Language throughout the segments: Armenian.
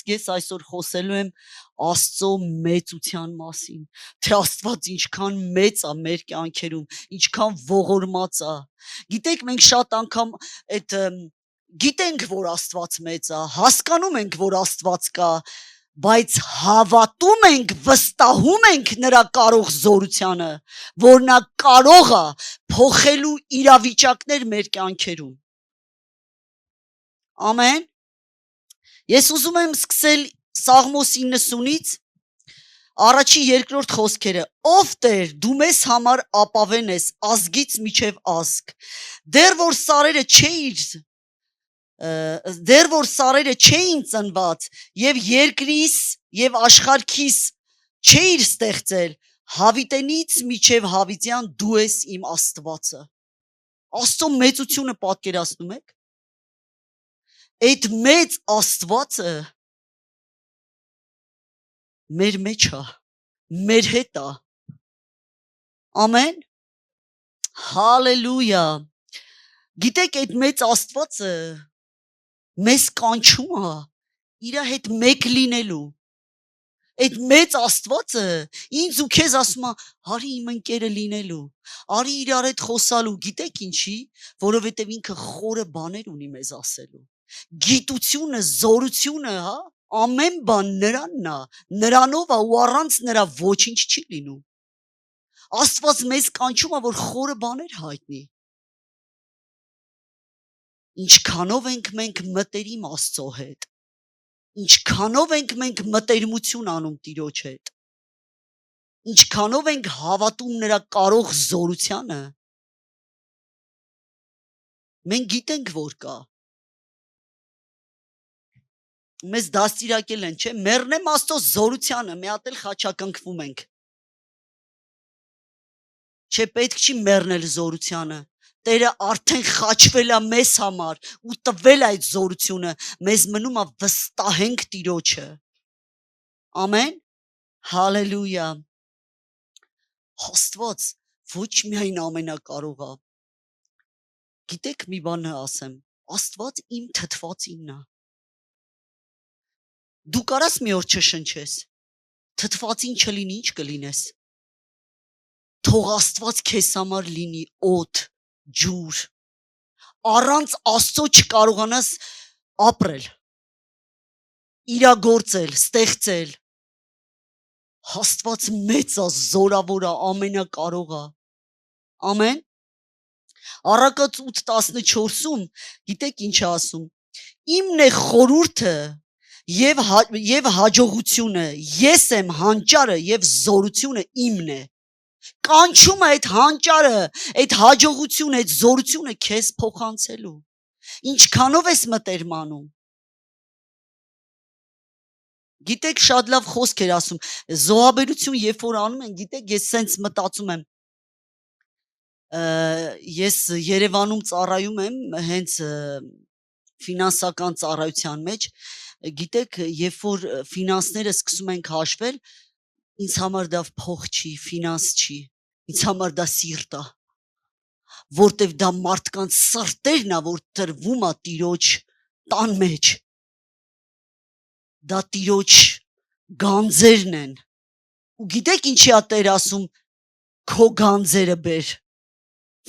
իսկ ես այսօր խոսելու եմ Աստծո մեծության մասին, թե Աստված ինչքան մեծ է մեր կյանքերում, ինչքան ողորմած է։ Գիտեք, մենք շատ անգամ այդ գիտենք, որ Աստված մեծ է, հասկանում ենք, որ Աստված կա, բայց հավատում ենք, վստահում ենք նրա կարող զորությանը, որ նա կարող է փոխելու իրավիճակներ մեր կյանքերում։ Ամեն։ Ես ուզում եմ սկսել Սաղմոս 90-ից առաջի երկրորդ խոսքերը. Ով Տեր, դու մեզ համար ապավեն ես ազգից միջև ազգ, դեռ որ սարերը չէին ծնված եւ երկրիս եւ աշխարհքիս չէիր ստեղծել, հավիտենից միջև հավիտյան դու ես իմ Աստվածը։ Աստծո մեծությունը պատկերացնում եք։ Այդ մեծ Աստվածը մեր մեջ է, մեր հետ է։ Ամեն։ Հալելույա։ Գիտեք, այդ մեծ Աստվածը մեզ կանչում է իր հետ մեկ լինելու։ Այդ մեծ Աստվածը ինձ ու քեզ ասում է, արի իմ ընկերը լինելու, արի իրար հետ խոսալու, գիտեք ինչի, որովհետև ինքը խորը բաներ ունի մեզ ասելու։ Գիտությունը, զորությունը, հա, ամեն բան նրանն է, նրանով է ու առանց նրա ոչինչ չի լինում։ Աստված մեզ կանչում է, որ խորը բաներ հայտնի։ Ինչքանով ենք մենք մտերիմ Աստծո հետ, ինչքանով ենք մենք մտերմություն անում Տիրոջ հետ, ինչքանով ենք հավատում նրա կարող զորությանը, մենք գիտենք, որ կա։ Մեզ դաստիարակել են, չէ, մեռնեմ Աստծո զորությանը, մի հատ էլ խաչակնքվում ենք։ Չէ, պետք չի մեռնել զորությանը։ Տերը արդեն խաչվել է մեզ համար ու տվել այդ զորությունը, մեզ մնում է վստահենք Տիրոջը։ Ամեն։ Հալելույա։ Աստված ոչ միայն ամենակարող է։ Գիտեք մի բան ասեմ, Աստված իմ թթվածինն է։ Դու կարաս մի օր չշնչես, թթվածին չլինի, ինչ կլինես։ Թող Աստված քեզ համար լինի օդ, ջուր, առանց Աստծո չկարողանաս ապրել, իրագործել, ստեղծել։ Աստված մեծ է, զորավոր է, ամենակարող է։ Ամեն։ Առակաց 8:14-ում գիտեք ինչ է ասում։ Իմն է խորհուրդը եւ հաջողությունը, ես եմ հանճարը եւ զորությունը իմն է։ Կանչում է այդ հանճարը, այդ հաջողությունը, այդ զորությունը քեզ փոխանցելու։ Ինչքանով ես մտերմանում։ Գիտեք, շատ լավ խոսք էր ասում, զոհաբերություն երբ որ անում են, գիտեք, ես սենց մտածում եմ, ես Երևանում ծառայում եմ, հենց ֆինանսական ծառայության մեջ, գիտեք, երբ որ ֆինանսները սկսում են քաշվել, ինձ համար դա փող չի, ֆինանս չի, ինձ համար դա սիրտ է, որտև դա մարդկանց սրտերն է, որ տրվում է Տիրոջ տան մեջ, դա Տիրոջ գանձերն են, ու գիտեք ինչի է Տեր ասում, քո գանձերը բեր,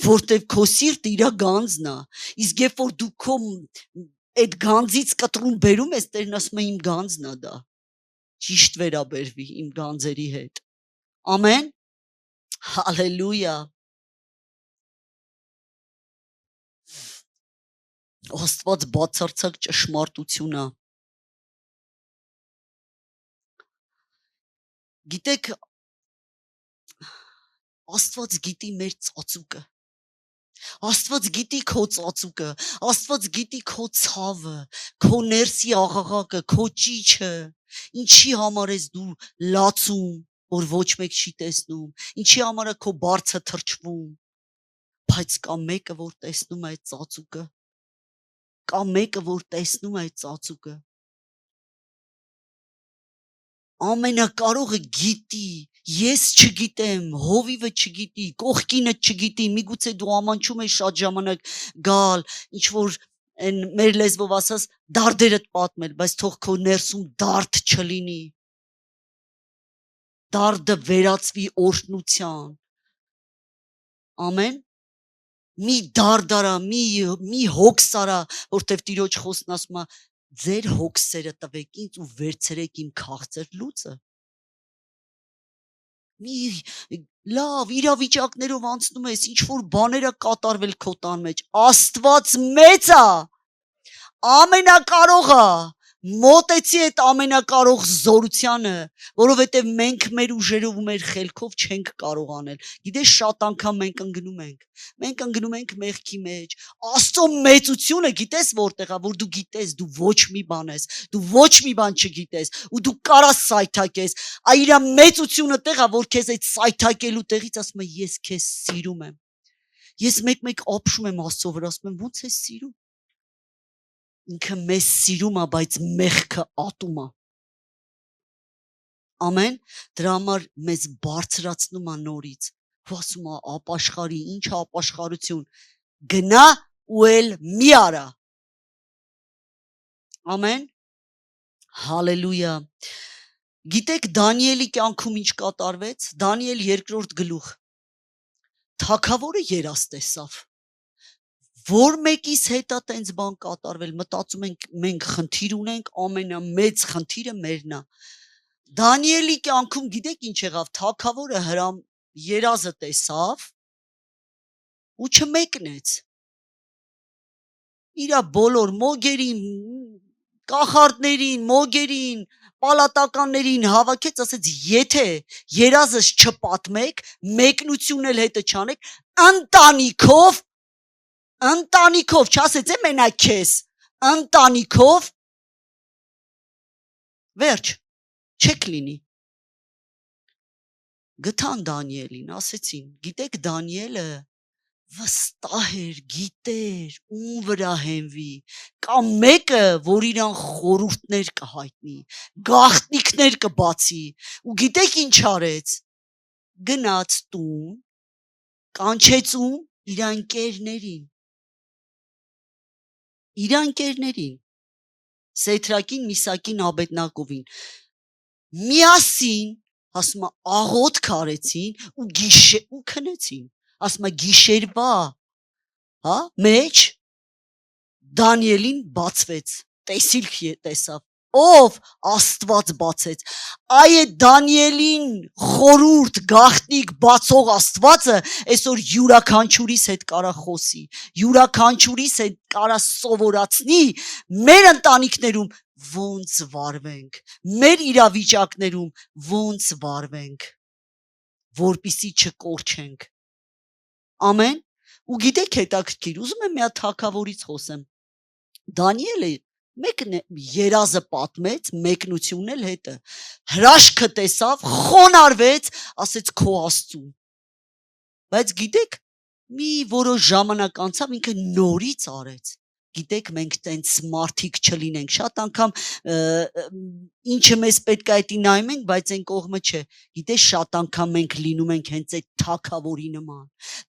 որտև քո սիրտը իր գանձն է, իսկ երբ որ դու քո այդ գանձից կտրում բերում ես, Տերն ասում է իմ գանձն է դա, ճիշտ վերաբերվի իմ գանձերի հետ։ Ամեն։ Հալելույա։ Աստված բացարձակ ճշմարտություն է։ Գիտեք, Աստված գիտի մեր ծածուկը։ Աստված գիտի քո ծածուկը, Աստված գիտի քո ցավը, քո ներսի աղաղակը, քո ճիչը, ինչի համար ես դու լացում, որ ոչ մեկ չի տեսնում, ինչի համար է քո բարձը թրջվում, բայց կա մեկը, որ տեսնում է այդ ծածուկը, կա մեկը, որ տեսնում է այդ ծածուկը, ամենակարողը գիտի, ես չգիտեմ, հովիվը չգիտի, կողքինը չգիտի, միգուցե դու ամանչում ես շատ ժամանակ գալ, ինչ որ Են մեր լեզվով ասած դարդերդ պատմել, բայց թող քո ներսում դարդ չլինի։ Դարդը վերածվի օրհնության։ Ամեն։ Մի դարդարա, մի հոգս արա, որտեվ Տիրոջ խոսքն ասում է, ձեր հոգսերը տվեք ինձ ու վերցրեք իմ քաղցր լուծը։ Մի լավ իրավիճակներով անցնում ես, ինչ որ բաներ է կատարվել քո տան մեջ։ Աստված մեծ է, ամենակարող է, մոտեցի այդ ամենակարող զորությանը, որովհետև մենք մեր ուժերով ու մեր խելքով չենք կարող անել։ Գիտես, շատ անգամ մենք ընկնում ենք մեղքի մեջ։ Աստծո մեծությունը գիտես որտեղ է, որ դու գիտես, դու ոչ մի բան ես, դու ոչ մի բան չգիտես, ու դու կարաս սայթակես։ Այ իր մեծությունը տեղ է, որ քեզ այդ սայթակելու տեղից ասում է, ես քեզ սիրում եմ։ Ես մեկ ապշում եմ Աստծո վրա, ասում եմ, ո՞նց ես սիրում։ Ինքը մեզ սիրում է, բայց մեղքը ատում է։ Ամեն, դրա համար մեզ բարձրացնում է նորից։ Ու ասում է, ապաշխարի, ինչ է ապաշխարություն։ Գնա ու էլ մի արա։ Ամեն։ Հալելույա։ Գիտեք Դանիելի կյանքում ինչ կատարվեց։ Դանիել 2-րդ գլուխ։ Թագավորը երազ տեսավ։ Որ մեկիս հետ է տենց բան կատարվել, մտածում ենք մենք խնդիր ունենք, ամենամեծ խնդիրը մերն է։ Դանիելի կյանքում գիտեք ինչ եղավ, թագավորը երազը տեսավ ու չմեկնեց։ Իրա բոլոր մոգերին, կախարդներին, մոգերին, պալատականներին հավաքեց, ասեց, եթե երազս չպատմեք, մեկնություն էլ հետը չանեք, ընտանիքով, չասեց է մենակ քեզ, ընտանիքով, վերջ, չեք լինի։ Գտան Դանիելին, ասեցին, գիտեք Դանիելը վստահ էր, գիտեր, ում վրա հենվի, կամ մեկը, որ իրան խորհուրդներ կհայտնի, գաղտնիքներ կբացի, ու գիտեք ինչ արեց, գնաց տուն, կանչեց ում իր ընկերներին, Սեդրակին, Միսակին, Աբեդնագովին, միասին, ասում է, աղոթք արեցին ու քնեցին, ասում է, գիշերվա, մեջ Դանիելին բացվեց, տեսիլք տեսավ, ով Աստված բացեց, այդ Դանիելին խորուրդ, գաղտնիք բացող Աստվածը այսօր յուրաքանչյուրիս հետ կարա խոսի, յուրաքանչյուրիս հետ կարա սովորացնի մեր ընտանիքներում ոնց վարվենք, մեր իրավիճակներում ոնց վարվենք, որպիսի չկորչենք։ Ամեն։ Ու գիտեք հետաքրքիր, ուզում եմ մի հատ թագավորից խոսեմ։ Դանիելը մեկն երազը պատմեց, մեկնությունն էլ հետը, հրաշքը տեսավ, խոնարհվեց, ասեց քո Աստծուն։ Բայց գիտեք, մի որոշ ժամանակ անցավ, ինքը նորից արեց։ Գիտեք, մենք տենց մարդիկ չլինենք, շատ անգամ ինչը մեզ պետք է այդի նայում ենք, բայց այն կողմը չէ։ Գիտես, շատ անգամ մենք լինում ենք հենց այդ թագավորի նման,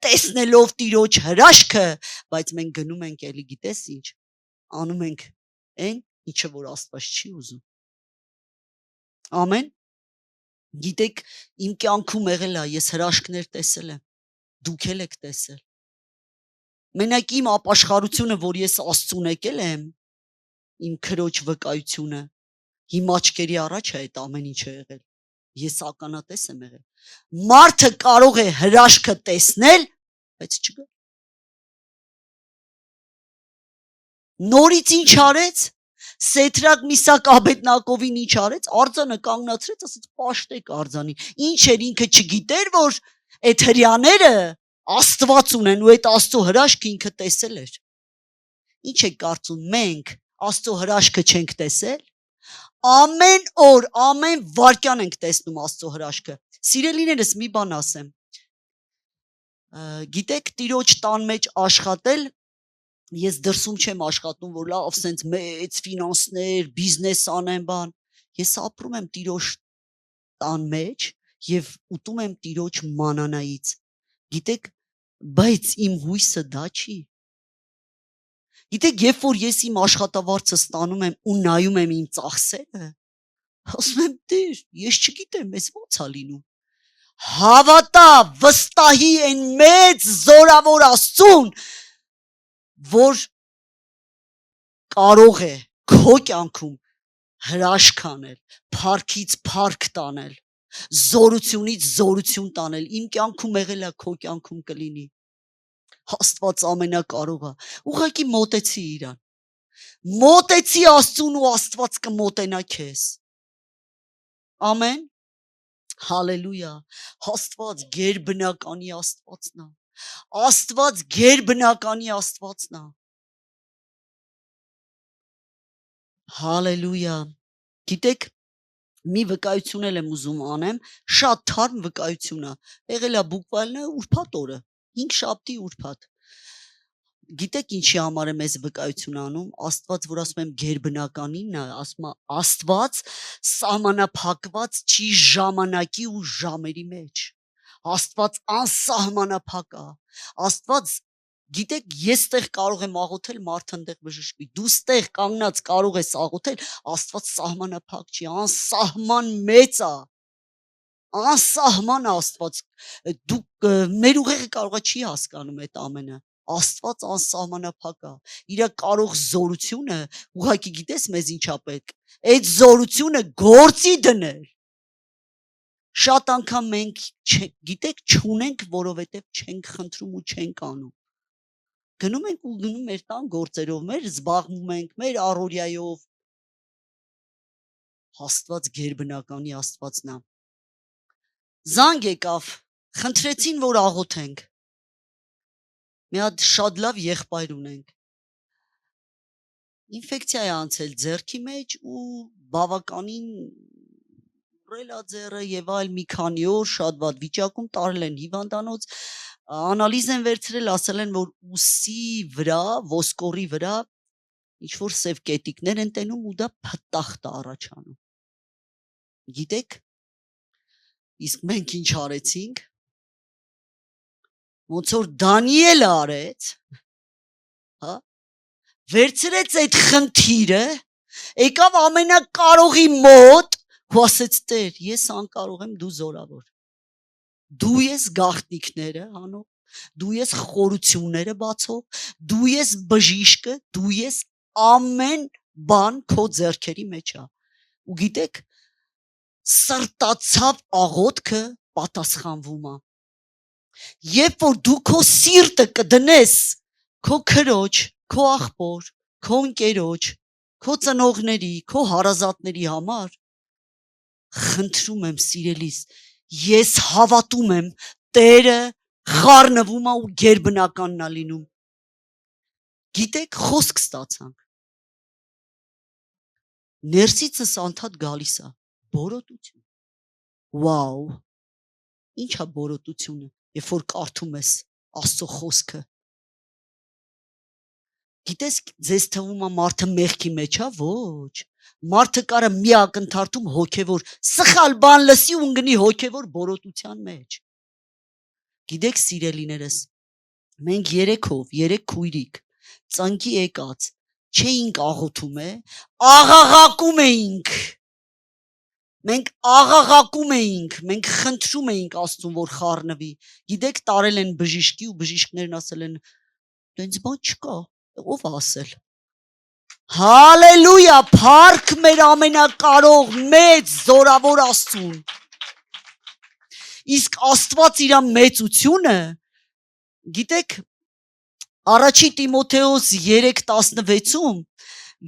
տեսնելով Տիրոջ հրաշքը, բայց մենք գնում ենք էլի, գիտես ինչ, անում ենք այն, ինչը որ Աստված չի ուզում։ Ամեն։ Գիտեք, իմ կյանքում եղել է, ես հրաշքներ տեսել եմ, դուք էլ եք տեսել։ Մենակ իմ ապաշխարությունը, որ ես Աստծուն եկել եմ, իմ քրոջ վկայությունը, հիմա աչքերի առաջ է այդ ամեն ինչը եղել։ Ես ականատես եմ եղել։ Մարդը կարող է հրաշքը տեսնել, բայց չգա։ Նորից ինչ արեց, Սեդրակ, Միսակ, Աբեդնագովին ինչ արեց, արձանը կանգնացրեց, ասեց պաշտեք արձանին, ինչ էր ինքը չգիտեր, որ այդ հրյաները Աստված ունեն ու այդ Աստծո հրաշքը ինքը տեսել էր։ Ինչ եք կարծում, մենք Աստծո հրաշքը չենք տեսել, ամեն օր, ամեն վայրկյան ենք տեսնում Աստծո հրաշքը։ Սիրելիներս, մի բան ասեմ, գիտեք, Տիրոջ տան մեջ աշխատել, ես դրսում չեմ աշխատում, որ լավ սենց մեծ ֆինանսներ, բիզնես անեմ բան, ես ապրում եմ Տիրոջ տան մեջ և ուտում եմ Տիրոջ մանանայից, գիտեք, բայց իմ հույսը դա չի, Գիտեք, երբ որ ես իմ աշխատավարձը ստանում եմ ու նայում եմ իմ ծախսերը, ասում եմ, Տեր, ես չգիտեմ, ես ո՞նց է լինում։ Հավատա, վստահի այն մեծ զորավոր Աստծուն, որ կարող է քո կյանքում հրաշք անել, փառքից փառք տանել, զորությունից զորություն տանել։ Իմ կյանքում եղել է, քո կյանքում կլինի։ Աստված ամենակարող է։ Ուղղակի մոտեցի իրան։ Մոտեցի Աստծուն ու Աստված կմոտենա քեզ։ Ամեն։ Հալելույա։ Աստված գերբնականի Աստվածն է։ Աստված գերբնականի Աստվածն է։ Հալելույա։ Գիտեք, մի վկայություն եմ ուզում անեմ, շատ թարմ վկայություն է։ Եղել է բուկվալն ուրբաթ օրը, 5 շաբթի ուրբաթ։ Գիտեք ինչի համար եմ ես վկայություն անում, Աստված, որ ասում եմ գերբնականին, ասում է Աստված սահմանափակված չի ժամանակի ու ժամերի մեջ։ Աստված անսահմանափակ է։ Աստված, գիտեք, ես ստեղ կարող եմ աղոթել, մարդը ընդեղ բժշկվի։ Դու ստեղ կանգնած կարող ես աղոթել, Աստված սահմանափակ չի, անսահման մեծ է։ Անսահման Աստված։ Դու մեր ուղեղը կարողա չի հասկանում այդ ամենը։ Աստված անսահմանափակ է։ Իր կարող զորությունը, ուղղակի գիտես մեզ ինչա պետք։ Այդ զորությունը գործի դնել։ Շատ անգամ մենք գիտեք չունենք, որովհետև չենք խնդրում ու չենք անում։ Գնում ենք ու գնում մեր տան գործերով, մեր զբաղվում ենք, մեր առօրյայով։ Աստված գերբնականի Աստվածն է։ Զանգ եկավ, խնդրեցին, որ աղոթենք։ Մի հատ շատ լավ եղբայր ունենք։ Ինֆեկցիա է անցել ձեռքի մեջ ու բավականին ուռել է ձեռը եւ այլ մի քանի օր շատ վատ վիճակում տարել են հիվանդանոց, անալիզ են վերցրել, ասել են, որ ուսի վրա, ոսկորի վրա ինչ որ սև կետիկներ են տենում ու դա փտախտ է առաջանում։ Գիտեք, իսկ մենք ինչ արեցինք։ Ոնց որ Դանիելը արեց, հա, վերցրեց այդ խնդիրը, եկավ ամենակարողի մոտ ու ասեց, Տեր, ես անկարող եմ, դու զորավոր։ Դու ես գաղտնիքները անող, դու ես խորությունները բացող, դու ես բժիշկը, դու ես ամեն բան քո ձեռքերի մեջ է։ Ու գիտեք, սրտացավ աղոթքը պատասխանվում է։ Երբ որ դու քո սիրտը կդնես քո քրոջ, քո աղբոր, քո ընկերոջ, քո ծնողների, քո հարազատների համար, խնդրում եմ սիրելիս, ես հավատում եմ Տերը խառնվում է ու գերբնականն է լինում։ Գիտեք, խոսք ստացանք։ Ներսիցս անդադ գալիս է բորոտություն։ Վաու, ինչ է բորոտությունը, երբ որ կարդում ես Աստծո խոսքը։ Գիտես, ձեզ թվում է մարդը մեղքի մեջ է, ոչ։ Մարդը կարա մի ակնթարթում հոգևոր սխալ բան լսի ու ընկնի հոգևոր բորոտության մեջ։ Գիտեք, սիրելիներս, մենք 3 քույրիկ ծնկի եկած չէինք աղոթում, աղաղակում էինք։ Մենք աղաղակում էինք, մենք խնդրում էինք Աստծուն, որ խառնվի։ Գիտեք, տարել են բժիշկի ու բժիշկներն ասել են, դենց բան չկա, ով ասել։ Հալելույա, փառք մեր ամենակարող, մեծ, զորավոր Աստծուն։ Իսկ Աստված իր մեծությունը, գիտեք, առաջի Տիմոթեոս 3:16-ում,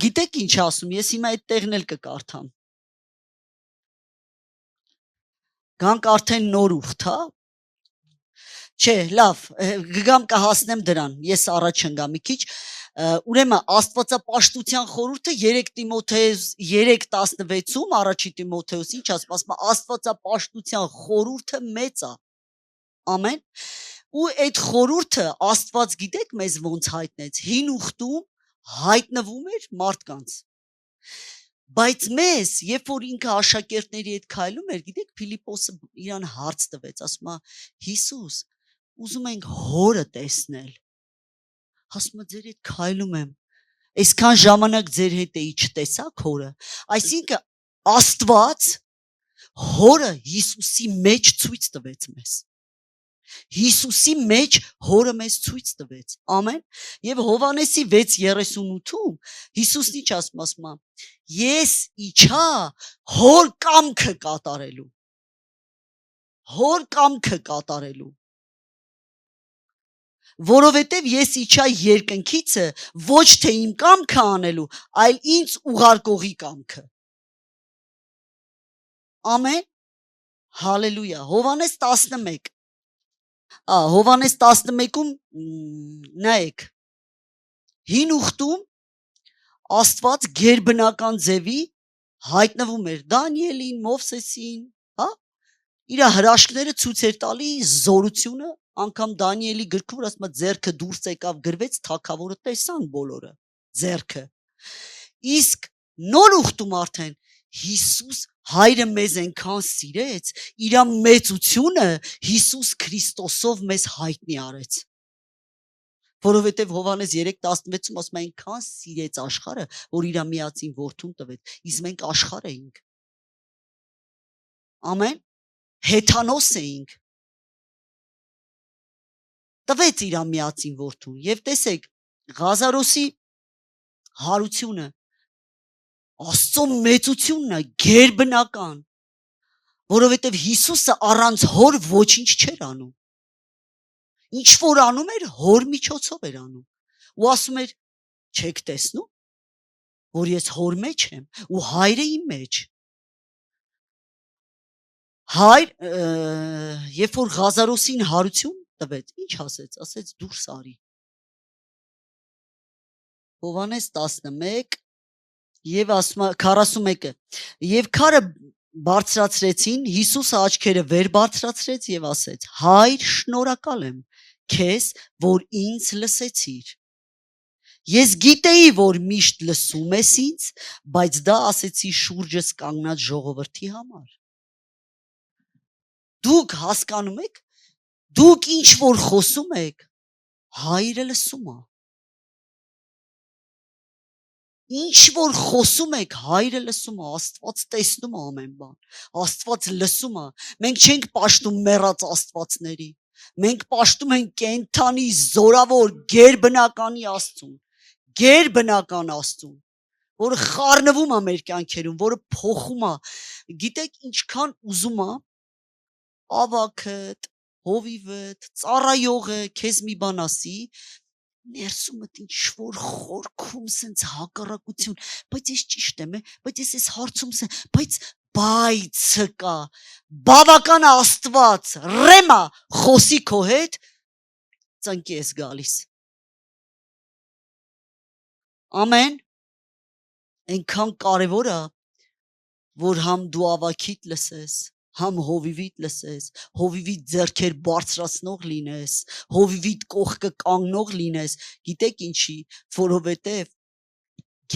գիտեք ինչ ասում, ես հիմա այդ տեղն էլ կկարդամ։ Գանք արդեն նոր ուխտ, հա։ Չէ, լավ, գամ կհասնեմ դրան, ես առաջ ընկա մի քիչ։ Ուրեմն Աստվածապաշտության խորհուրդը 3 Տիմոթեոս 3:16-ում, առաջի Տիմոթեոս ինչ ասում, Աստվածապաշտության խորհուրդը մեծ է։ Ամեն։ Ու այդ խորհուրդը Աստված գիտեք մեզ ոնց հայտնեց, հին ուխտում հայտնվում էր մարդկանց։ Բայց մեզ, երբ որ ինքը աշակերտների հետ քայլում էր, գիտեք, Փիլիպոսը իրան հարց տվեց, ասում է, Հիսուս, ուզում ենք հորը տեսնել։ ասում է ձեր հետ քայլում եմ, այսքան ժամանակ ձեր հետ էի, չտեսաք հորը, այսինքն Աստված հորը Հիսուսի մեջ ցույց տվեց մեզ, Հիսուսի մեջ հորը մեզ ցույց տվեց, ամեն, եւ Հովանեսի 6:38-ում Հիսուսն ինչ ասում է, ես իջա հոր կամքը կատարելու, հոր կամքը կատարելու, որովհետև ես իջա երկնքիցը ոչ թե իմ կամքը անելու, այլ ինձ ուղարկողի կամքը, ամեն, հալելույա, Հովանես 11, Հովանես 11-ում նայեք, հին ուխտում Աստված գերբնական ձևի հայտնվում էր Դանիելին, Մովսեսին, հա, իր հրաշքները ցույց էր տալի զորությունը, անգամ Դանիելի գրքում որ ասում է ձեռքը դուրս եկավ գրվեց, թագավորը տեսան բոլորը, ձեռքը, իսկ նոր ուխտում արդեն Հիսուս հայրը մեզ այնքան սիրեց, իր մեծությունը Հիսուս Քրիստոսով մեզ հայտնի արեց, որովհետև Հովանես 3:16-ում ասում է այնքան սիրեց աշխարհը, որ իր միածին որդուն տվեց, իսկ մենք աշխարհ էինք, ամեն, հեթանոս էինք, տվեց իր միածին որդուն, եւ տեսեք, Ղազարոսի հարությունը, Աստծո մեծությունն է գերբնական, որովհետև Հիսուսը առանց հոր ոչինչ չէր անում, ինչ որ անում էր, հոր միջոցով էր անում, ու ասում էր, չեք տեսնում, որ ես հոր մեջ եմ, ու հայրը իմ մեջ, հայր, երբ որ Ղազարոսին հարություն տվեց, ինչ ասեց դուրս արի, Հովանես 11, եւ ասում է 41-ը, եւ քարը բարձրացրեցին, Հիսուսը աչքերը վեր բարձրացրեց եւ ասեց, հայր շնորհակալ եմ քեզ, որ ինձ լսեցիր, ես գիտեի, որ միշտ լսում ես ինձ, բայց դա ասեցի շուրջս կանգնած ժողովրդի համար, դուք հասկանում եք, դուք ինչ որ խոսում եք, հայրը լսում է, ինչ որ խոսում եք, հայրը լսում է, Աստված տեսնում է ամեն բան, Աստված լսում է, մենք չենք պաշտում մեռած աստվածների, մենք պաշտում ենք կենդանի, զորավոր, գերբնականի Աստծուն, գերբնական Աստծուն, որը խառնվում է մեր կյանքերում, որը փոխում է, գիտեք ինչքան ուզում է, ավագդ, հովիվդ, ծառայողը, քեզ մի բան ասի, ներսումդ ինչ որ խորքում սենց հակառակություն, բայց ես ճիշտ եմ, բայց ես հարցում սեն, բայցը կա, բավական Աստված, ռեմա, խոսի քո հետ, ծնկի ես գալիս, ամեն, այնքան կարևոր է, որ համ դու ավագիդ լսես, համ հովիվիդ լսես, հովիվիդ ձեռքեր բարձրացնող լինես, հովիվիդ կողքը կանգնող լինես, գիտեք ինչի, որովհետև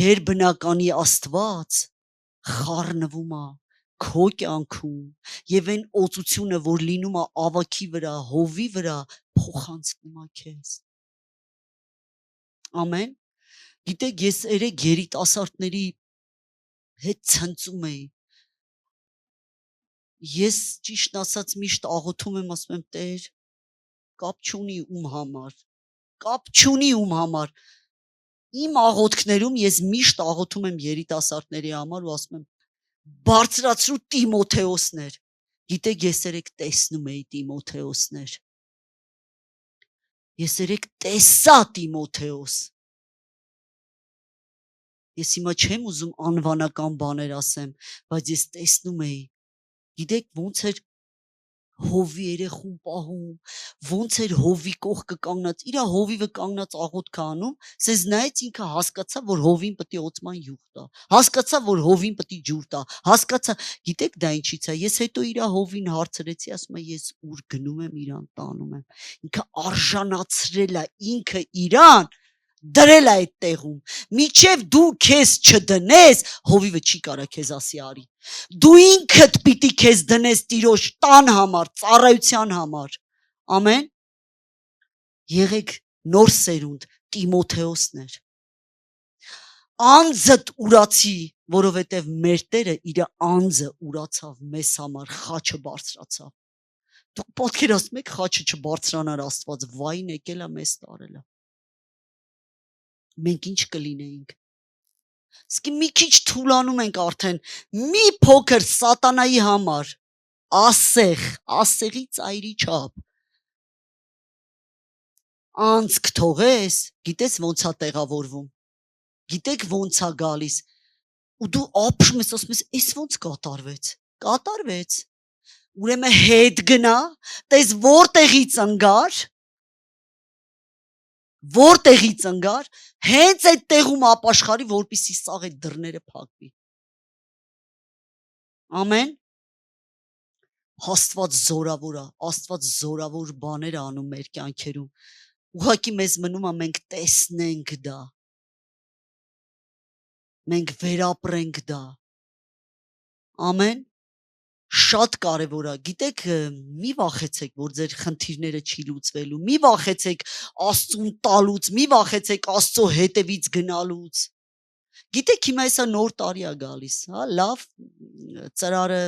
գերբնականի Աստված խառնվում է քո կյանքում եւ այն օծությունը, որ լինում է ավագի վրա, հովի վրա, փոխանցվում է քեզ։ Ամեն։ Գիտեք, ես երեք երիտասարդների հետ ցնծում էի։ Ես ճիշտ ասած միշտ աղոթում եմ, ասում եմ Տեր, կապ չունի ում համար, իմ աղոթքներում ես միշտ աղոթում եմ երիտասարդների համար ու ասում եմ բարձրացրու Տիմոթեոսներ, գիտեք ես երեք տեսնում էի Տիմոթեոսներ, ես երեք տեսա Տիմոթեոս, ես հիմա չեմ ուզում անվանական բաներ ասեմ, բայց ես տեսնում էի, գիտեք ոնց էր հովի երեխուն պահում, ոնց էր հովի կողքը կանգնած, իրա հովիվը կանգնած աղոթք անում, սենց նայեց ինքը հասկացա, որ հովին պտի օծման յուղ տա, հասկացա, որ հովին պտի ջուր տա, հասկացա, գիտեք դա ինչից է, ես հետո իրա հովին հարցրեցի, ասում է ես ուր գնում եմ իրան տանում եմ, ինքը արժանացրել է ինքը իրան, դրել է այդ տեղում, միջև դու քեզ չդնես, հովիվը չի կարա քեզ ասի արի, դու ինքդ պիտի քեզ դնես Տիրոջ տան համար, ծառայության համար, ամեն, եղեք նոր սերունդ, Տիմոթեոսն էր։ Անձդ ուրացի, որովհետև մեր Տերը իր անձը ուրացավ մեզ համար, խաչը բարձրացավ։ Դուք պատկերացնում եք, խաչը չբարձրանար Աստված, վայն եկել է մեզ տարել է։ Մենք ինչ կլինեինք։ Իսկ մի քիչ թուլանում ենք արդեն, մի փոքր սատանայի համար, ասեղի ծայրի չափ, անցք թողես, գիտես ոնց է տեղավորվում, գիտեք ոնց է գալիս, ու դու ապշում ես, ասում ես, էս ոնց կատարվեց, ուրեմն հետ գնա, տես որտեղից ընկար, հենց այդ տեղում ապաշխարի, որպեսզի սաղ այդ դռները փակվի։ Ամեն։ Աստված զորավոր է, Աստված զորավոր բաներ է անում մեր կյանքերում։ Ուղղակի մեզ մնում է մենք տեսնենք դա, մենք վերապրենք դա։ Ամեն։ Շատ կարևոր է, գիտեք, մի վախեցեք, որ ձեր խնդիրները չի լուծվելու, մի վախեցեք Աստծուն տալուց, մի վախեցեք Աստծո հետևից գնալուց։ Գիտեք, հիմա հեսա նոր տարի է գալիս, հա, լավ, ծրարը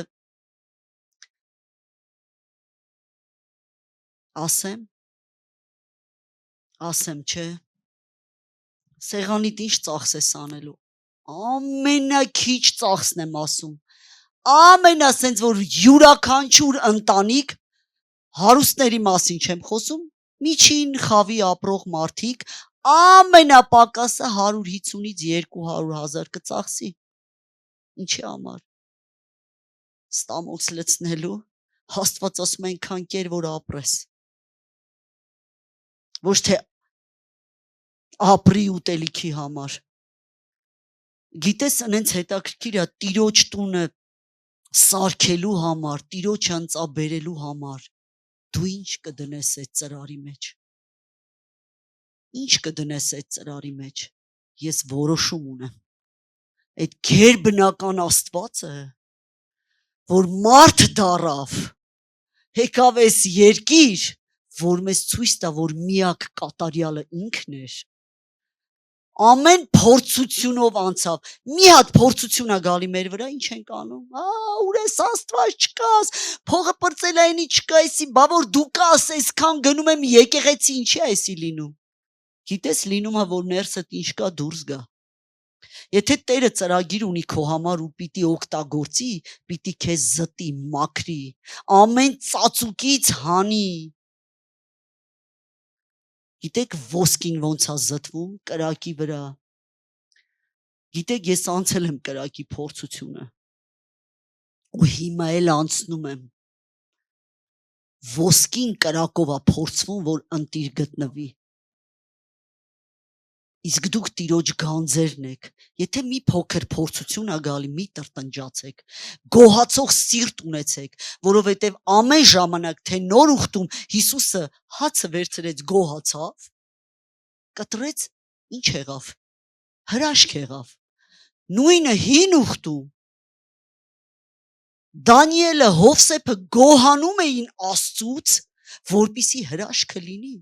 ասեմ, չէ, սեղանիդ ինչ ծախս ես անելու, ամենաքիչ ծախսն եմ ասում, ամենասենց, որ յուրաքանչյուր ընտանիք, հարուստների մասին չեմ խոսում, միջին խավի ապրող մարդիկ, ամենապակասը 150-ից 200,000 կծախսի, ինչի համար, ստամոքս լցնելու, Աստված ասում է այնքան կեր, որ ապրես, ոչ թե ապրի ուտելիքի համար, գիտես ընենց հետաքրքիր է, տիրոջ տունը սարքելու համար, տիրոջ հնծա բերելու համար, դու ինչ կդնես այդ ծրարի մեջ, ես որոշում ունեմ, այդ գերբնական Աստվածը, որ մարդ դառավ, եկավ այս երկիր, որ մեզ ցույց տա, որ միակ կատարյալը ինքն էր, ամեն փորձությունով անցավ, մի հատ փորձություն է գալի մեր վրա, ինչ ենք անում, ուր ես Աստված չկաս, փողը պրծել է այնի չկա էսի, բա որ դու կաս, այսքան գնում եմ եկեղեցի, ինչի է էսի լինում, գիտես լինում է, որ ներսդ ինչ կա դուրս գա, եթե Տերը ծրագիր ունի քո համար ու պիտի օգտագործի, պիտի քեզ զտի, մաքրի, ամեն ծածուկից հանի, գիտեք ոսկին ոնց է զտվում կրակի վրա, գիտեք ես անցել եմ կրակի փորձությունը ու հիմա էլ անցնում եմ, ոսկին կրակով է փորձվում, որ ընտիր գտնվի, իսկ դուք տիրոջ գանձերն եք, եթե մի փոքր փորձություն է գալի, մի տրտնջացեք, գոհացող սիրտ ունեցեք, որովհետև ամեն ժամանակ, թե նոր ուխտում Հիսուսը հացը վերցրեց, գոհացավ, կտրեց, ինչ եղավ, հրաշք եղավ, նույնը հին ուխտում, Դանիելը, Հովսեփը գոհանում էին Աստծուց, որպեսզի հրաշքը լինի,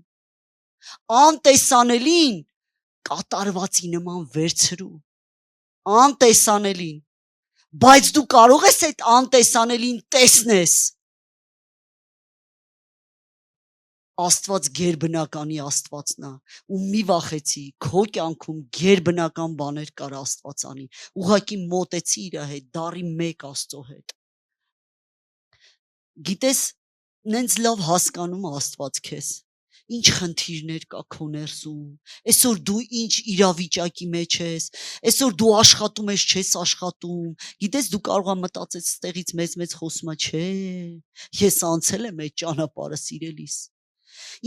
անտեսանելին կատարվածի նման վերցրու, անտեսանելին, բայց դու կարող ես այդ անտեսանելին տեսնես, Աստված գերբնականի Աստվածն է, ու մի վախեցի, քո կյանքում գերբնական բաներ կար Աստված անի, ուղղակի մոտեցի իր հետ, դառի մեկ Աստծո հետ, գիտես, նենց լավ հասկանում Աստված քեզ, ինչ խնդիրներ կա քո ներսում, այսօր դու ինչ իրավիճակի մեջ ես, այսօր դու աշխատում ես, չես աշխատում, գիտես դու կարող ես մտածես ստեղից մեծ խոսում է, չէ, ես անցել եմ այդ ճանապարհը սիրելիս,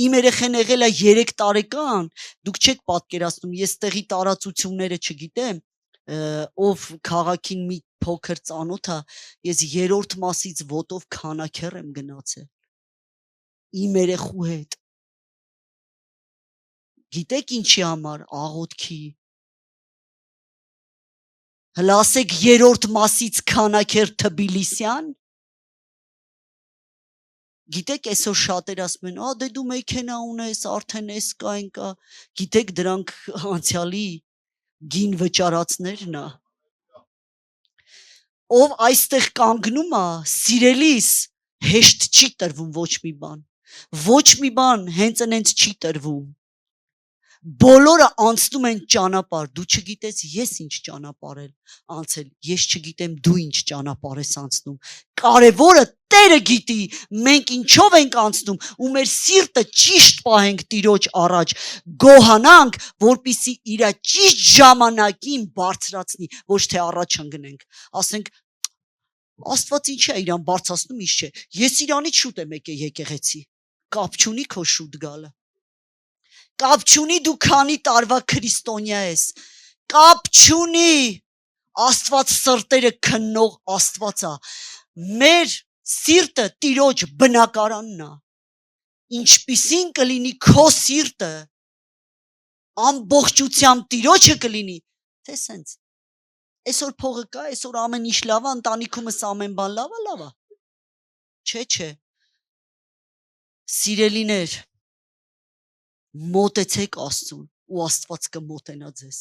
իմ երեխան եղել է 3 տարեկան, դուք չեք պատկերացնում, ես տեղի տարածությունները չգիտեմ, ով քաղաքին մի փոքր ծանոթ է, ես 3-րդ մասից ոտով քանաքեռ եմ գնացել, իմ երեխու հետ, գիտեք ինչի համար, աղոթքի, հլա ասեք 3-րդ մասից քանաքեռ Թբիլիսյան, Գիտեք, այսօր շատեր ասում են, դե դու մեքենա ունես, արդեն էս կա, այն կա։ Գիտեք, դրանք անցյալի գին վճարածներն է։ Ով այստեղ կանգնում է, սիրելիս, հեշտ չի տրվում ոչ մի բան։ Ոչ մի բան հենց այնց չի տրվում։ Բոլորը անցնում են ճանապարհ, դու չգիտես ես ինչ ճանապարհ եմ անցել, ես չգիտեմ դու ինչ ճանապարհ ես անցնում։ Կարևորը Տերը գիտի, մենք ինչով ենք անցնում ու մեր սիրտը ճիշտ պահենք Տիրոջ առաջ, գոհանանք, որպեսզի իր ճիշտ ժամանակին բարձրացնի, ոչ թե առաջ ընկնենք։ Ասենք Աստված ինչ է իրան բարձրացնում, ինչ չէ։ Ես իրանից շուտ եմ եկել եկեղեցի։ Կապ չունի քո շուտ գալը։ Կապ չունի դու քանի տարվա քրիստոնյա ես։ Կապ չունի։ Աստված սրտերը քննող Աստված է։ Մեր սիրտը Տիրոջ բնակարանն է։ Ինչպիսին կլինի քո սիրտը, ամբողջությամբ Տիրոջը կլինի, թե սենց։ Այսօր փողը կա, այսօր ամեն ինչ լավ է, ընտանիքումս ամեն բան լավ է։ Չէ։ Սիրելիներ, մոտեցեք Աստծուն ու Աստված կմոտենա ձեզ։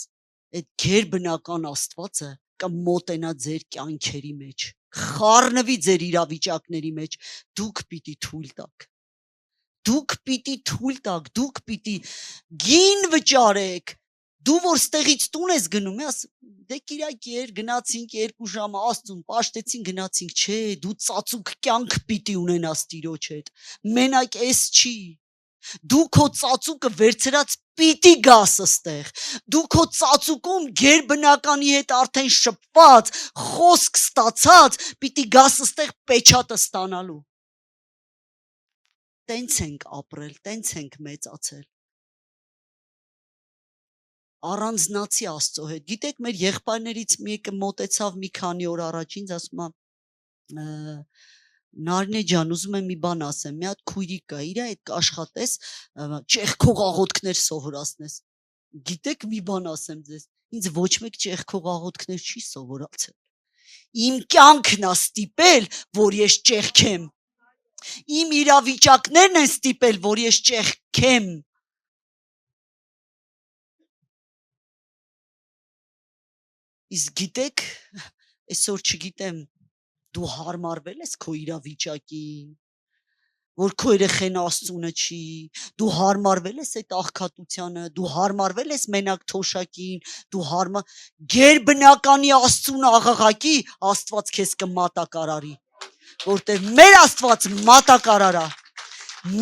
Այդ գերբնական Աստվածը կմոտենա ձեր կյանքերի մեջ, խառնվի ձեր իրավիճակների մեջ, դուք պիտի թույլ տաք։ Դուք պիտի թույլ տաք, դուք պիտի գին վճարեք։ Դու որ ստեղից տուն ես գնում, դե Կիրակի էր, գնացինք 2 ժամ Աստծուն, պաշտեցին գնացինք, չէ, դու ծածուկ կյանք պիտի ունենաս Տիրոջ հետ։ Մենակ էս չի։ Դու քո ծածուկը վերցրած պիտի գաս այստեղ։ Դու քո ծածուկում գերբնականի հետ արդեն շփված, խոսք ստացած, պիտի գաս այստեղ պեչատը ստանալու։ Տենց ենք ապրել, տենց ենք մեծացել։ Առանձնացի Աստծո հետ։ Գիտեք, մեր եղբայրներից մեկը մոտեցավ մի քանի օր առաջ ինձ, ասում է Նարինե ջան, ուզում եմ մի բան ասեմ, մի հատ քույրիկ կա, իր հետ կաշխատես, ճեղքող աղոթքներ սովորացնես։ Գիտեք, մի բան ասեմ ձեզ, ինձ ոչ մեկ ճեղքող աղոթքներ չի սովորացել։ Իմ կյանքն է ստիպել, որ ես ճեղքեմ։ Իմ իրավիճակներն են ստիպել, որ ես ճեղքեմ։ Իսկ գիտեք, այսօր չգիտեմ, դու հարմարվել ես քո իրավիճակին, որ քո երեխեն Աստծունը չի, դու հարմարվել ես այդ աղքատությանը, դու հարմարվել ես մենակ թոշակին, դու գերբնականի Աստծուն աղաղակի, Աստված քեզ կմատակարարի, որտեղ մեր Աստված մատակարար է,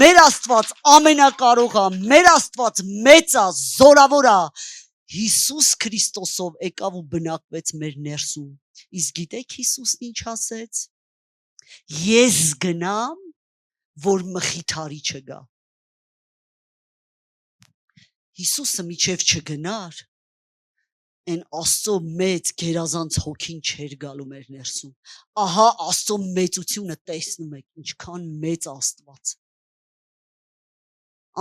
մեր Աստված ամենակարող է, մեր Աստված մեծ է, զորավոր է, Հիսուս Քրիստոսով եկավ ու բնակվեց մեր ներսում։ Իսկ գիտեք Հիսուսն ինչ ասեց։ Ես գնամ, որ մխիթարիչը գա։ Հիսուսը միջև չգնար, այն Աստծո մեծ գերազանց հոգին չէր գալու մեր ներսում։ Ահա Աստծո մեծությունը տեսնում եք, ինչքան մեծ Աստված։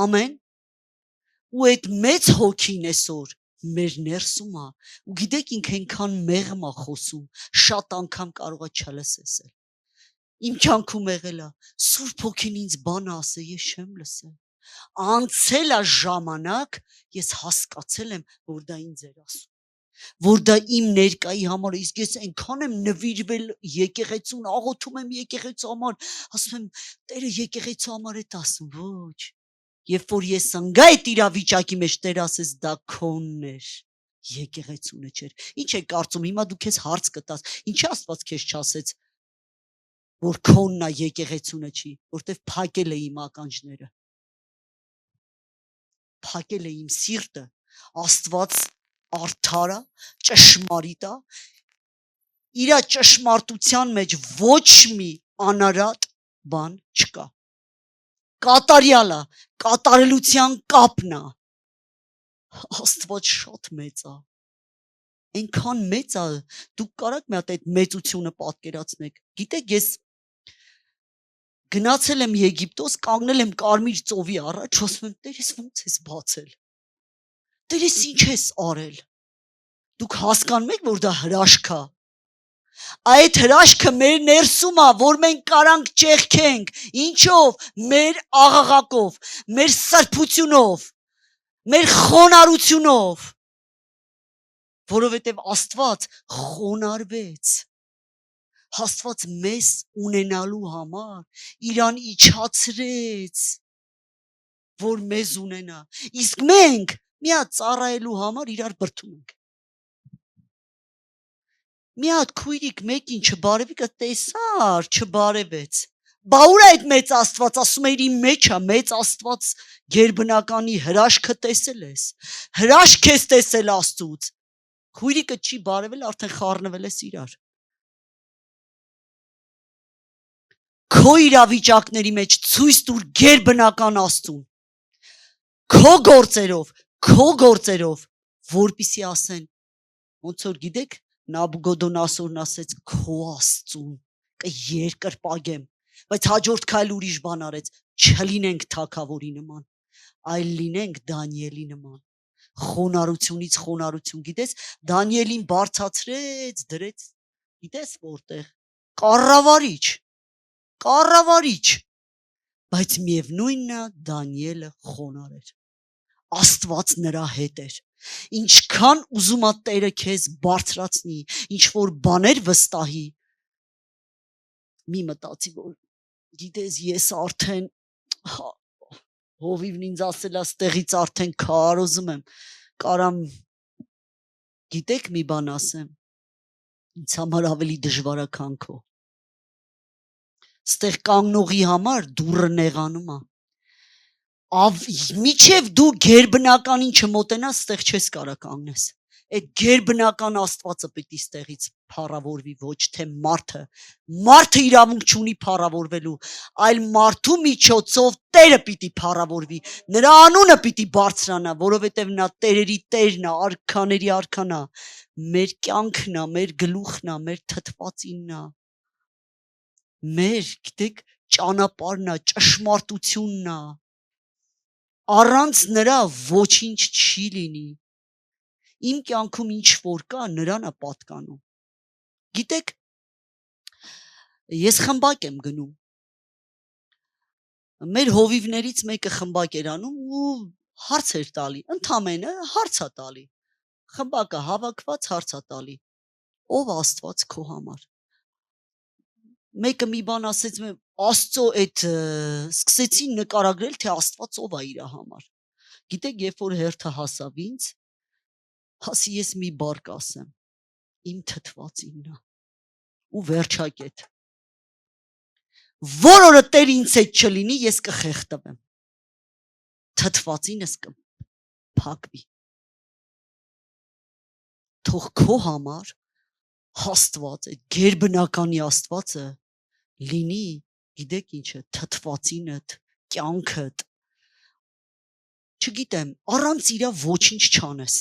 Ամեն։ Ու այդ մեծ հոգին այսօր մեր ներսում է, ու գիտեք ինք այնքան մեղմ է խոսում, շատ անգամ կարող է չլսել։ Իմ կյանքում եղել է, Սուրբ Հոգին ինձ բան ասել, ես չեմ լսել։ Անցել է ժամանակ, ես հասկացել եմ, որ դա ինձ էր ասում, որ դա իմ ներկայի համար է, իսկ ես այնքան եմ նվիրվել եկեղեցուն, աղոթում եմ եկեղեցու համար, ասում եմ, Տերը եկեղեցու համար է ասում, ոչ։ Երբ որ ես ընկա այդ իրավիճակի մեջ, Տեր ասես դա քոնն էր, եկեղեցունը չէր։ Ինչ է կարծում, հիմա դու քեզ հարց կտաս, ինչի Աստված քեզ չասեց, որ քոնն է, եկեղեցունը չի, որտեվ փակել է իմ ականջները, փակել է իմ սիրտը, Աստված արդար է, ճշմարիտ է, իր ճշմարտության մեջ ոչ մի անարատ բան չկա։ Կատարյալ է, կատարելության կապն է։ Աստված շատ մեծ է։ Այնքան մեծ է, դուք կարաք մի հատ այդ մեծությունը պատկերացնեք։ Գիտեք, ես գնացել եմ Եգիպտոս, կանգնել եմ Կարմիր ծովի առաջ, ասում եմ, Տեր, ես ո՞նց ես բացել։ Տեր, ես ինչ ես արել։ Դուք հասկանում եք, որ դա հրաշք է։ Այդ հրաշքը մեր ներսում է, որ մենք կարանք ճեղքենք, ինչով, մեր աղաղակով, մեր սրբությունով, մեր խոնարհությունով, որովհետև Աստված խոնարհվեց, Աստված մեզ ունենալու համար իրան իջացրեց, որ մեզ ունենա, իսկ մենք մի հատ ծառայելու համար իրար բրդում ենք։ Մի հատ քույրիկ մեկին չբարևի տեսար, չբարևեց։ Բա ուր այդ մեծ Աստված, ասում է իր մեջ է, մեծ Աստված գերբնականի հրաշքը տեսել ես։ Հրաշք ես տեսել Աստծուց։ Քույրիկը չի բարևել, արդեն խառնվել ես իրար։ Քո իրավիճակների մեջ ցույց տուր գերբնական Աստծուն։ Քո գործերով, որպիսի ասեն, ոնց որ գիտեք, Նաբուգոդոնասորն ասեց քո Աստծուն կերկրպագեմ, բայց հաջորդ քայլ ուրիշ բան արեց, չլինենք թագավորի նման, այլ լինենք Դանիելի նման, խոնարհությունից խոնարհություն, գիտես, Դանիելին բարձացրեց, դրեց, գիտես որտեղ, կառավարիչ, բայց միևնույնն է Դանիելը խոնարհ էր, Աստված նրա հետ էր, ինչքան ուզում է Տերը քեզ բարձրացնի, ինչ որ բաներ վստահի, մի մտածի, որ գիտես ես արդեն, հովիվն ինձ ասել է ստեղից արդեն քարոզում եմ, կարամ, գիտեք մի բան ասեմ, ինձ համար ավելի դժվար է քան քո, ստեղ կանգնողի համար դուռը նեղանում է, Միջև դու գերբնականին չմոտենաս, ստեղ չես կարա կանգնես, այդ գերբնական Աստվածը պիտի ստեղից փառավորվի, ոչ թե մարդը իրավունք չունի փառավորվելու, այլ մարդու միջոցով Տերը պիտի փառավորվի, նրա անունը պիտի բարձրանա, որովհետև նա տերերի Տերն է, արքաների արքան է, մեր կյանքն է, մեր գլուխն է, մեր թթվածինն է, մեր, գիտեք, ճանապարհն է, ճշմարտությունն է, առանց նրա ոչինչ չի լինի, իմ կյանքում ինչ որ կա, նրան է պատկանում, գիտեք, ես խմբակ եմ գնում, մեր հովիվներից մեկը խմբակ էր անում ու հարց էր տալի, ընդամենը հարց է տալի, խմբակը հավաքված հարց է տալի, ով Աստված քո համար, մեկը մի բան ասեց, Աստծո այդ սկսեցին նկարագրել, թե Աստված ով է իր համար, գիտեք, երբ որ հերթը հասավ ինձ, հասի ես մի բառ կասեմ, իմ թթվածինն է, ու վերջակետ, որ օրը Տեր ինձ հետ չլինի, ես կխեղդվեմ, թթվածինս կփակվի, թող քո համար Աստված, այդ գերբնականի Աստվածը լինի, գիտեք ինչը, թթվածինդ, կյանքդ, չգիտեմ, առանց իրա ոչինչ չանես,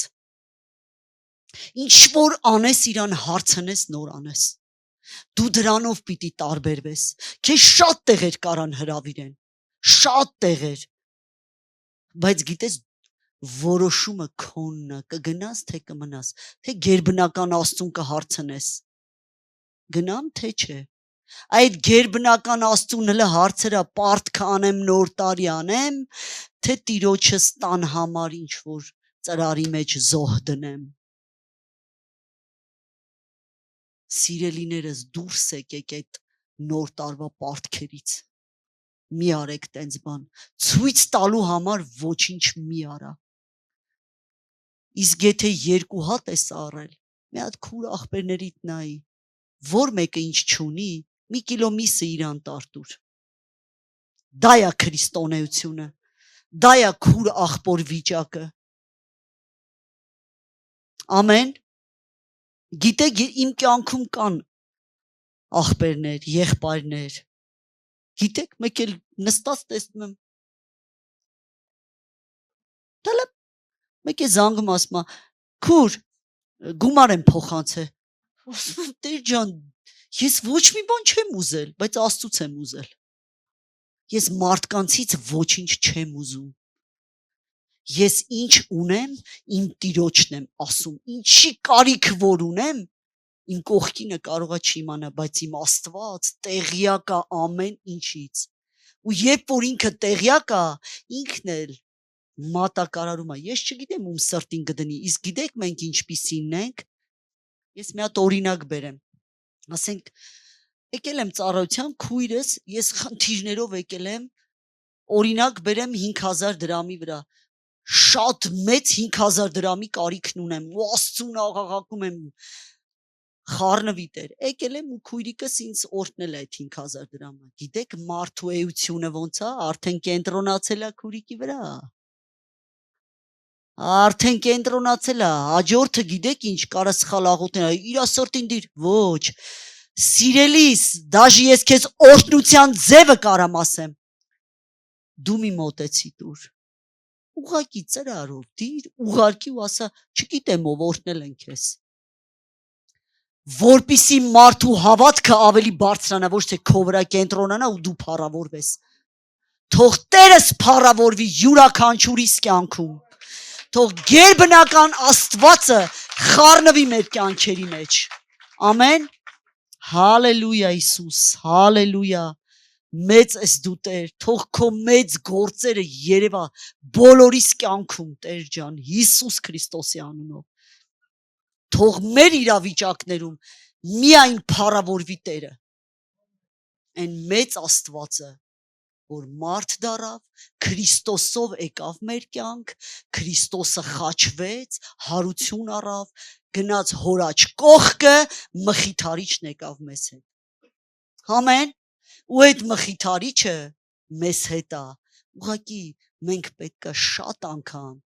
ինչ որ անես իրան հարցնես նոր անես, դու դրանով պիտի տարբերվես, քեզ շատ տեղեր կարան հրավիրեն, շատ տեղեր, բայց գիտես որոշումը քոնն է, կգնաս թե կմնաս, թե գերբնական Աստծուն կհարցնես, գնամ թե չէ, այդ գերբնական Աստծուն հլը հարցերա պարտ կանեմ նոր տարի անեմ, թե տիրոջս տան համար ինչ որ ծրարի մեջ զոհ դնեմ, սիրելիներս դուրս եկեք այդ նոր տարվա պարտքերից, մի արեք տենց բան, ցույց տալու համար ոչինչ մի արա, իսկ եթե երկու հատ ես առել, մի հատ քուր ախպերներիդ նայի, որ մեկը ինչ չունի, մի կիլո միսը իրան տարտուր, դա է քրիստոնեությունը, դա է քուր ախպոր վիճակը, ամեն, գիտեք իմ կյանքում կան ախպերներ, եղբայրներ, գիտեք մեկ էլ նստած տեսնում եմ, տալապ, մեկ է զանգում ասում, քուր, գումար եմ փոխանցել, Տեր ջան, ես ոչ մի բան չեմ ուզել, բայց Աստծուց եմ ուզել, ես մարդկանցից ոչինչ չեմ ուզում, ես ինչ ունեմ, իմ տիրոջն եմ ասում, ինչի կարիք որ ունեմ, Իմ կողքինը կարողա չիմանա, բայց իմ Աստված տեղյակ է ամեն ինչից։ Ու երբ որ ինքը տեղյակ է, ինքն էլ մատակարարում է։ Ես չգիտեմ ում սրտին կդնի, իսկ գիտեք մենք ինչպիսինն ենք։ Ես մի հատ օրինակ բերեմ։ Ասենք եկել եմ ծառայության, քույրս, ես խնդիրներով եկել եմ, օրինակ բերեմ 5000 դրամի վրա։ Շատ մեծ 5000 դրամի կարիքն ունեմ, ու Աստծուն աղաղակում եմ, խառնվի Տեր։ Եկել եմ ու քույրիկս ինձ օրհնել է այդ 5000 դրամը։ Գիտեք մարդու էությունը ոնց է, արդեն կենտրոնացել է քույրիկի վրա։ Արդեն կենտրոնացել է, հաջորդը գիտեք ինչ, կարա սխալ աղոթել, իր սրտին դիր, ոչ։ Սիրելիս, դաժե ես քեզ օրհնության ձևը կարամ ասեմ։ Դու մի մոտեցի տուր։ Ուղակի ծրարով դիր, ուղարկի ու ասա, չգիտեմ ով օրհնել են քեզ։ Որպիսի մարդու հավատքը ավելի բարձրանա, ոչ թե քո վրա կենտրոնանա ու դու փառավորվես։ Թող Տերս փառավորվի յուրաքանչյուրիս կյանքում։ Թող գերբնական Աստվածը խառնվի մեր կյանքերի մեջ։ Ամեն։ Հալելույա Հիսուս, հալելույա։ Մեծ ես դու Տեր, թող քո մեծ գործերը երևա բոլորիս կյանքում, Տեր ջան, Հիսուս Քրիստոսի անունով։ Թող մեր իրավիճակներում միայն փառավորվի Տերը։ Այն մեծ Աստվածը, որ մարդ դառավ, Քրիստոսով եկավ մեր կյանք, Քրիստոսը խաչվեց, հարություն առավ, գնաց հոր աջ կողքը, մխիթարիչն եկավ մեզ հետ։ Ամեն։ Ու այդ մխիթարիչը մեզ հետ է։ Ուղղակի մենք պետք է շատ անգամ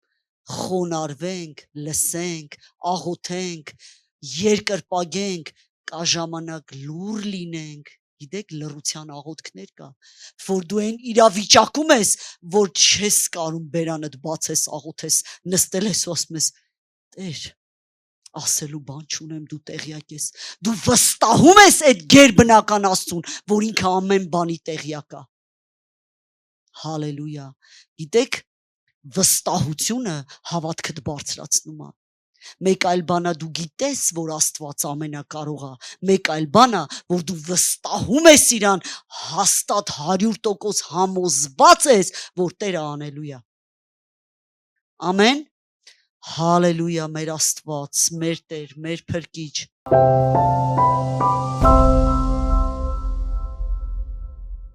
խոնարհվենք, լսենք, աղոթենք, երկրպագենք, կա ժամանակ լուր լինենք։ Գիտեք, լռության աղոթքներ կա, որ դու այն իրավիճակում ես, որ չես կարում բերանդ բացես, աղոթես, նստել ես ու ասում ես, Տեր, ասելու բան չունեմ, դու տեղյակ ես։ Դու վստահում ես այդ գերբնական Աստծուն, որ ինքը ամեն բանի տեղյակ է։ Հալելույա։ Գիտեք, վստահությունը հավատքդ բարձրացնում է։ Մեկ այլ բան է դու գիտես, որ Աստված ամենակարող է, մեկ այլ բան է, որ դու վստահում ես իրան, հաստատ 100% համոզված ես, որ Տերը անելու է։ Ամեն։ Հալելույա, մեր Աստված, մեր Տեր, մեր Փրկիչ։